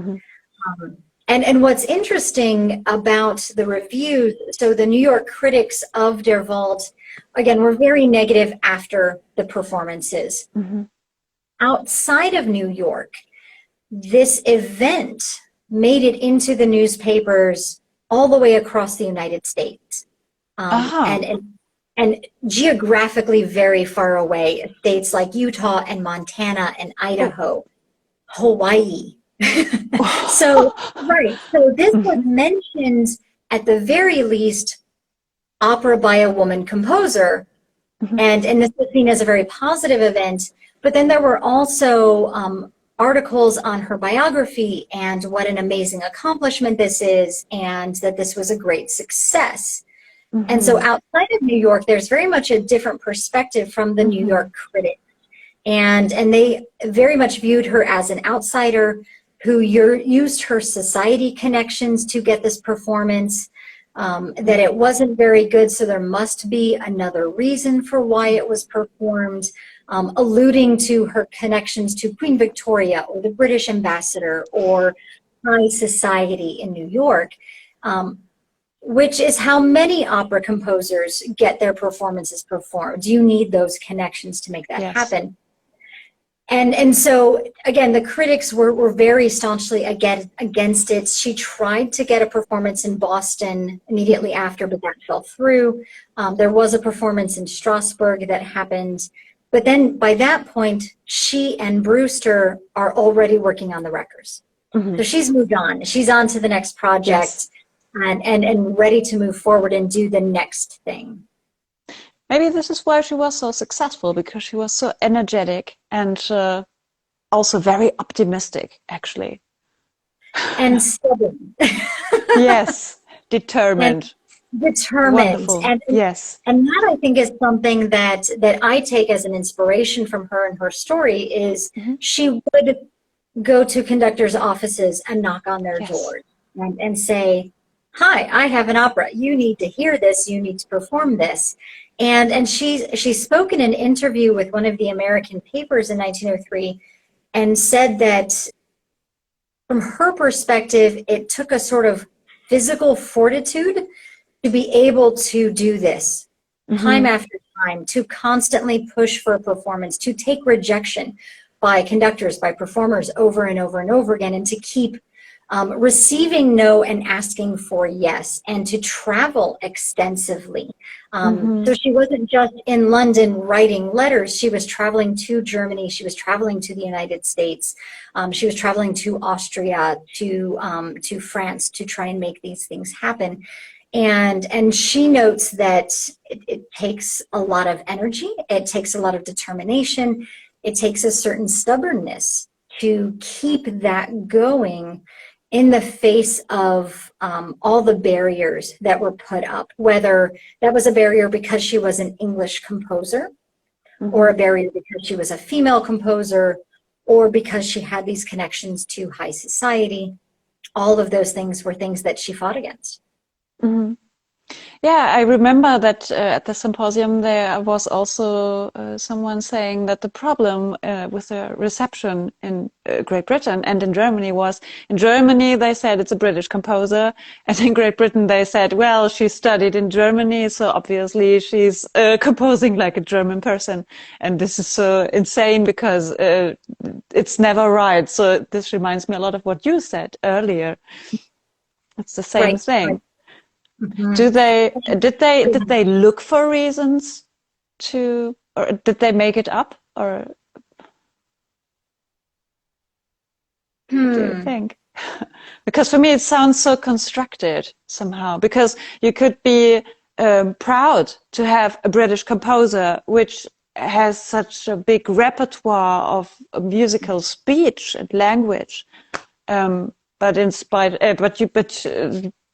And what's interesting about the reviews, so the New York critics of Der Wald, again, were very negative after the performances. Outside of New York, this event made it into the newspapers all the way across the United States. And geographically very far away, states like Utah and Montana and Idaho, Hawaii. So this was mentioned at the very least, opera by a woman composer, and this was seen as a very positive event. But then there were also articles on her biography and what an amazing accomplishment this is, and that this was a great success. And so outside of New York, there's very much a different perspective from the New York critics, and they very much viewed her as an outsider who used her society connections to get this performance, that it wasn't very good, so there must be another reason for why it was performed, alluding to her connections to Queen Victoria or the British ambassador or high society in New York, which is how many opera composers get their performances performed. You need those connections to make that happen. And so, again, the critics were very staunchly against it. She tried to get a performance in Boston immediately after, but that fell through. There was a performance in Strasbourg that happened. But then by that point, she and Brewster are already working on the records. So she's moved on. She's on to the next project and ready to move forward and do the next thing. Maybe this is why she was so successful, because she was so energetic and also very optimistic, actually. And stubborn. Yes, determined. Determined. Wonderful. And that, I think, is something that I take as an inspiration from her and her story is she would go to conductors' offices and knock on their doors and say, hi, I have an opera. You need to hear this. You need to perform this. And she spoke in an interview with one of the American papers in 1903 and said that from her perspective, it took a sort of physical fortitude to be able to do this time after time, to constantly push for a performance, to take rejection by conductors, by performers over and over and over again, and to keep receiving no and asking for yes, and to travel extensively. So she wasn't just in London writing letters. She was traveling to Germany. She was traveling to the United States. She was traveling to Austria, to France, to try and make these things happen. And she notes that it takes a lot of energy. It takes a lot of determination. It takes a certain stubbornness to keep that going in the face of all the barriers that were put up, whether that was a barrier because she was an English composer, or a barrier because she was a female composer, or because she had these connections to high society. All of those things were things that she fought against. Yeah, I remember that at the symposium there was also someone saying that the problem with the reception in Great Britain and in Germany was, in Germany they said it's a British composer, and in Great Britain they said, well, she studied in Germany, so obviously she's composing like a German person. And this is so insane because it's never right. So this reminds me a lot of what you said earlier. It's the same thing. Right. Did they look for reasons to, or did they make it up, or what do you think? Because for me it sounds so constructed somehow, because you could be proud to have a British composer which has such a big repertoire of musical speech and language, but in spite,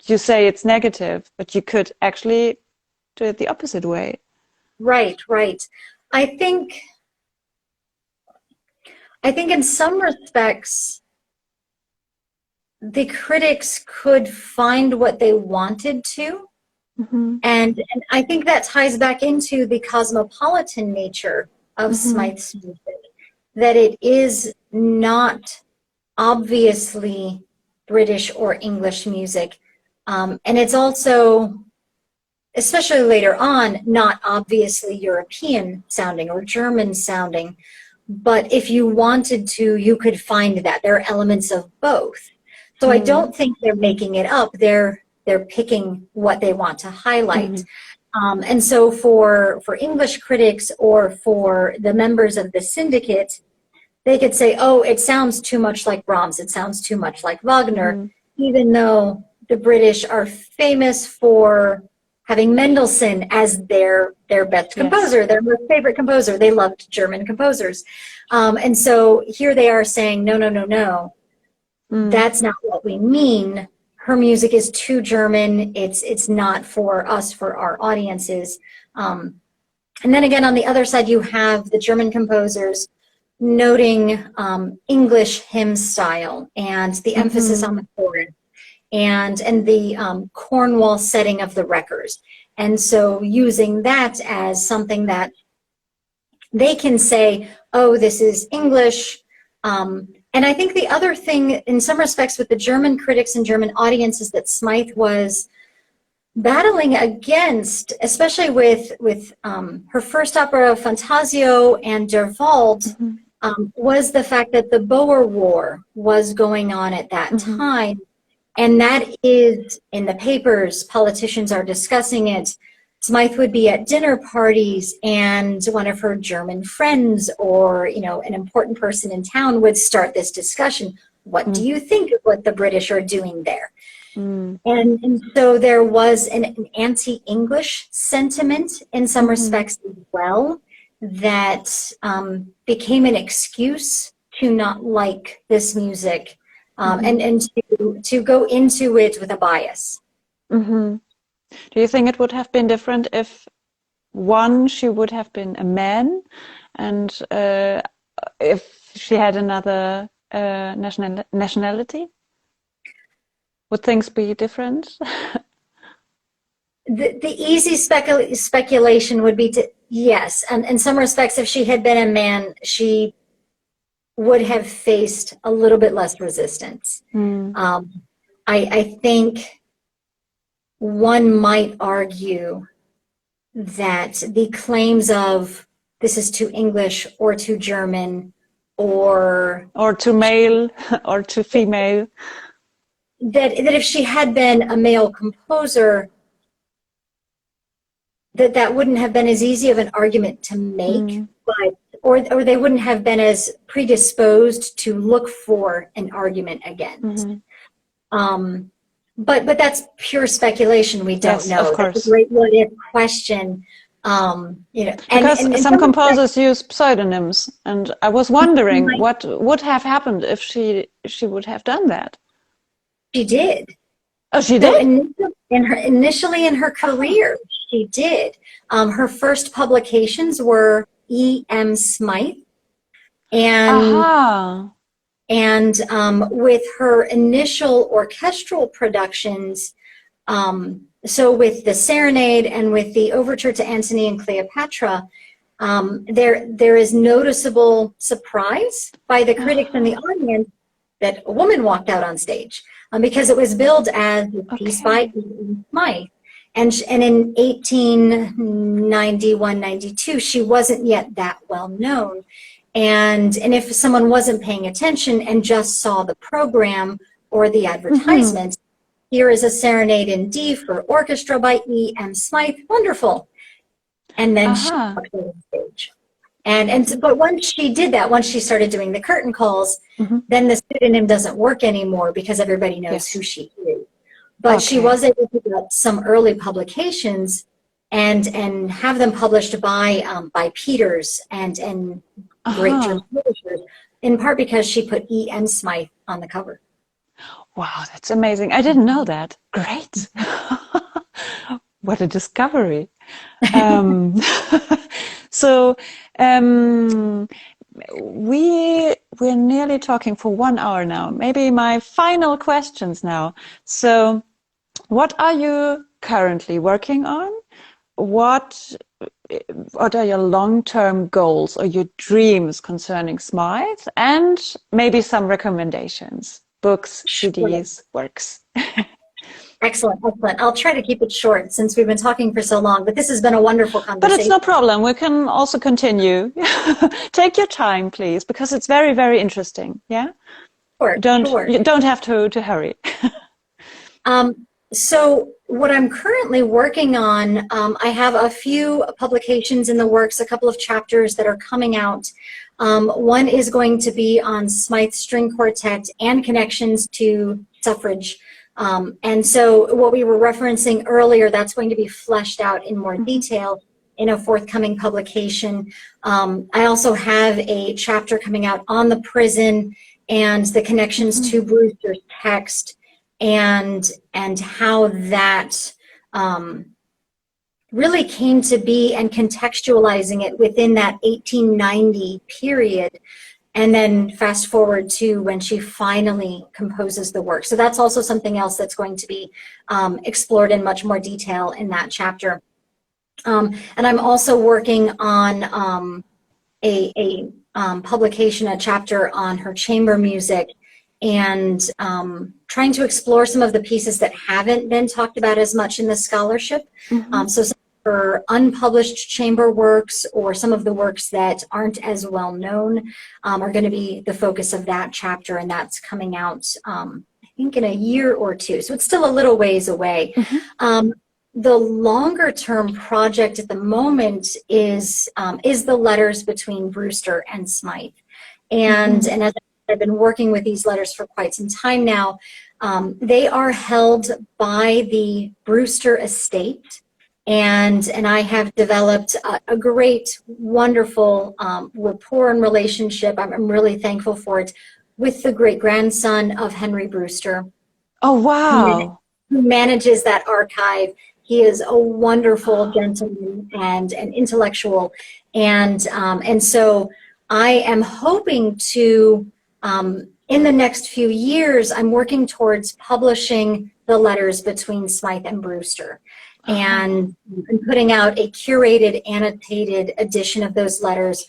you say it's negative, but you could actually do it the opposite way. Right. I think in some respects, the critics could find what they wanted to. And I think that ties back into the cosmopolitan nature of Smythe's music, that it is not obviously British or English music. And it's also, especially later on, not obviously European sounding or German sounding. But if you wanted to, you could find that. There are elements of both. So I don't think they're making it up. They're picking what they want to highlight. And so for English critics or for the members of the syndicate, they could say, oh, it sounds too much like Brahms. It sounds too much like Wagner, even though the British are famous for having Mendelssohn as their best composer, their most favorite composer. They loved German composers. And so here they are saying, no, that's not what we mean. Her music is too German. It's not for us, for our audiences. And then again, on the other side, you have the German composers noting English hymn style and the emphasis on the chorus and the Cornwall setting of the wreckers. And so using that as something that they can say, oh, this is English. And I think the other thing, in some respects, with the German critics and German audience is that Smythe was battling against, especially with her first opera, Fantasio and Der Wald, was the fact that the Boer War was going on at that time. And that is in the papers, politicians are discussing it. Smythe would be at dinner parties and one of her German friends or, you know, an important person in town would start this discussion. What do you think of what the British are doing there? And so there was an anti-English sentiment in some respects as well that became an excuse to not like this music and to go into it with a bias. Do you think it would have been different if, one, she would have been a man, and if she had another nationality? Would things be different? The easy speculation would be to, yes, and in some respects, if she had been a man, she would have faced a little bit less resistance. I think one might argue that the claims of this is too English or too German or too male or too female, that if she had been a male composer, that wouldn't have been as easy of an argument to make, but or they wouldn't have been as predisposed to look for an argument against. But that's pure speculation. We don't know. Of course. That's a great what-if question. You know, because some composers use pseudonyms, and I was wondering what would have happened if she would have done that. She did. Oh, she did? Initially in her career, she did. Her first publications were E.M. Smythe. And with her initial orchestral productions, so with the Serenade and with the Overture to Antony and Cleopatra, there is noticeable surprise by the critics and the audience that a woman walked out on stage, because it was billed as a piece by E.M. Smythe. And in 1891-92, she wasn't yet that well known. And if someone wasn't paying attention and just saw the program or the advertisements, here is a Serenade in D for orchestra by E.M. Smythe, wonderful. And then she walked on stage. But once she did that, once she started doing the curtain calls, then the pseudonym doesn't work anymore because everybody knows who she is. But she was able to get some early publications and have them published by Peters and great German publishers, in part because she put E.M. Smythe on the cover. Wow, that's amazing. I didn't know that. Great. What a discovery. So we're nearly talking for 1 hour now. Maybe my final questions now. So what are you currently working on? What are your long-term goals or your dreams concerning Smythe? And maybe some recommendations, books, CDs, works. Excellent. I'll try to keep it short since we've been talking for so long, but this has been a wonderful conversation. But it's no problem. We can also continue. Take your time, please, because it's very, very interesting. Yeah? Sure. You don't have to hurry. So what I'm currently working on, I have a few publications in the works, a couple of chapters that are coming out. One is going to be on Smythe's string quartet and connections to suffrage. And so what we were referencing earlier, that's going to be fleshed out in more detail in a forthcoming publication. I also have a chapter coming out on the prison and the connections to Brewster's text and how that really came to be, and contextualizing it within that 1890 period, and then fast forward to when she finally composes the work. So that's also something else that's going to be explored in much more detail in that chapter. And I'm also working on a publication, a chapter on her chamber music, and trying to explore some of the pieces that haven't been talked about as much in the scholarship. So some of her unpublished chamber works, or some of the works that aren't as well known, are going to be the focus of that chapter, and that's coming out, I think, in a year or two. So it's still a little ways away. The longer term project at the moment is the letters between Brewster and Smythe. And as I've been working with these letters for quite some time now, they are held by the Brewster estate. And I have developed a great, wonderful rapport and relationship. I'm really thankful for it, with the great grandson of Henry Brewster. Oh, wow. Who manages that archive. He is a wonderful gentleman and an intellectual. And so I am hoping to, in the next few years, I'm working towards publishing the letters between Smythe and Brewster, and putting out a curated, annotated edition of those letters,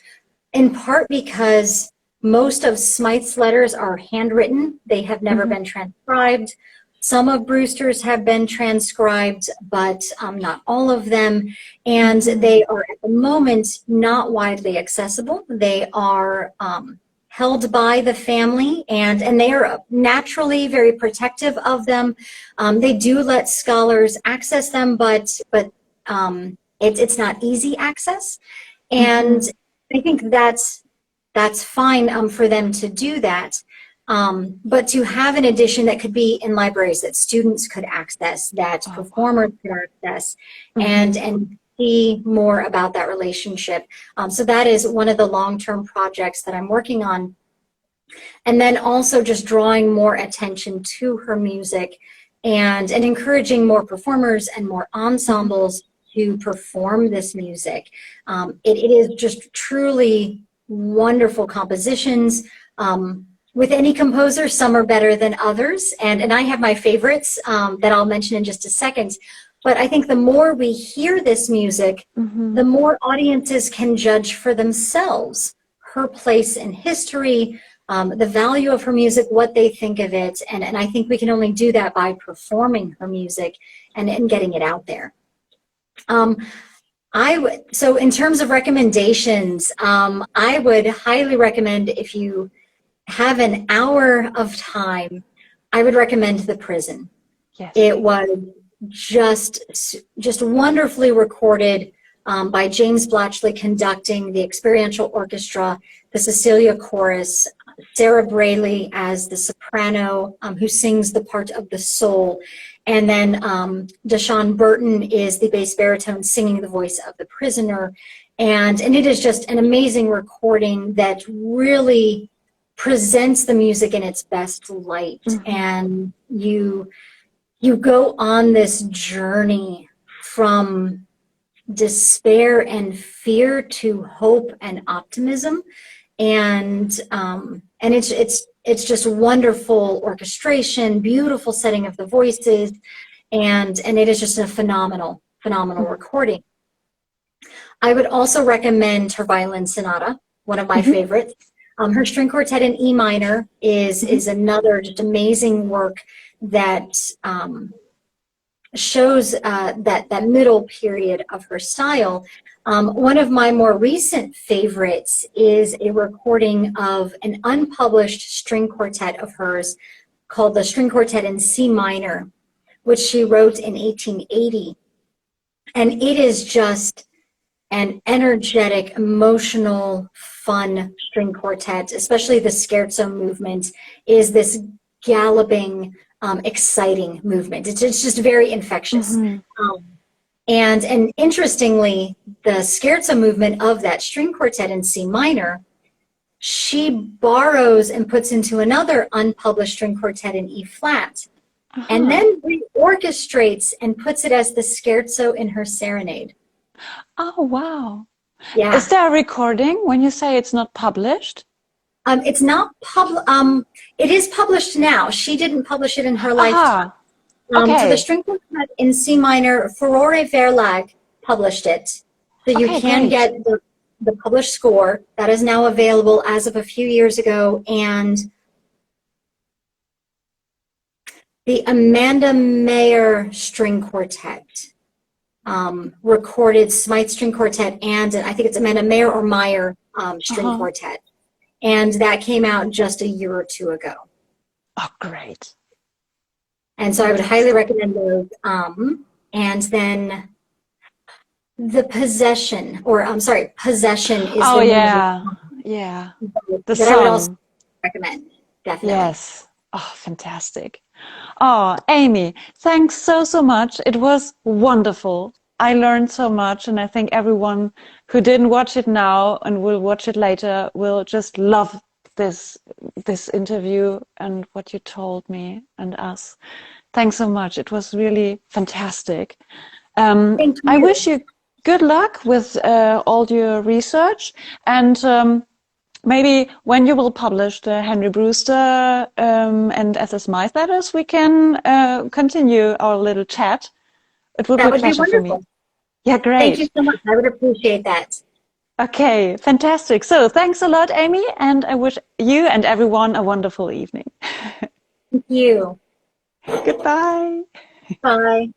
in part because most of Smythe's letters are handwritten. They have never been transcribed. Some of Brewster's have been transcribed, but not all of them. And they are, at the moment, not widely accessible. They are held by the family, and they are naturally very protective of them. They do let scholars access them, but it's not easy access. And I think that's fine for them to do that. But to have an edition that could be in libraries, that students could access, that performers could access, and see more about that relationship. So that is one of the long-term projects that I'm working on. And then also just drawing more attention to her music, and encouraging more performers and more ensembles to perform this music. It is just truly wonderful compositions. With any composer, some are better than others, and I have my favorites that I'll mention in just a second. But I think the more we hear this music, the more audiences can judge for themselves her place in history, the value of her music, what they think of it, and I think we can only do that by performing her music and getting it out there. So in terms of recommendations, I would highly recommend, if you have an hour of time, I would recommend The Prison. Yes. It was just wonderfully recorded by James Blatchley conducting the experiential orchestra, the Cecilia Chorus, Sarah Braley as the soprano who sings the part of the soul, and then Deshaun Burton is the bass baritone singing the voice of the prisoner. And it is just an amazing recording that really presents the music in its best light. And you go on this journey from despair and fear to hope and optimism, and it's just wonderful orchestration, beautiful setting of the voices, and it is just a phenomenal recording. I would also recommend her violin sonata, one of my favorites. Her string quartet in E minor is another just amazing work that shows that middle period of her style. One of my more recent favorites is a recording of an unpublished string quartet of hers called the String Quartet in C minor, which she wrote in 1880. And it is just an energetic, emotional, fun string quartet. Especially the scherzo movement is this galloping, exciting movement. It's just very infectious. And interestingly, the scherzo movement of that string quartet in C minor, she borrows and puts into another unpublished string quartet in E flat, and then reorchestrates and puts it as the scherzo in her serenade. Oh, wow. Yeah. Is there a recording when you say it's not published? It's not it is published now. She didn't publish it in her lifetime. Aha, So the okay. string quartet in C minor, Furore Verlag published it. So you Okay, can great. get the published score. That is now available as of a few years ago. And the Amanda Mayer String Quartet recorded Smythe String Quartet, and I think it's Amanda Mayer or Meyer String Uh-huh. Quartet. And that came out just a year or two ago. Oh, great. And so I would highly Fantastic. recommend those. And then the Possession, or I'm sorry, Possession is Oh, the name of the yeah. Yeah. book The that I would also song. recommend, definitely. Yes. Oh, fantastic. Oh, Amy, thanks so, so much. It was wonderful. I learned so much, and I think everyone who didn't watch it now and will watch it later will just love this this interview and what you told me and us. Thanks so much. It was really fantastic. Thank I wish you. you good luck with all your research, and maybe when you will publish the Henry Brewster and S.S. Smythe letters, we can continue our little chat. It would be That a would be pleasure for me. wonderful. Yeah, Thank you great. so much. I would appreciate that. Okay, fantastic. So thanks a lot, Amy, and I wish you and everyone a wonderful evening. Thank you. Goodbye. Bye.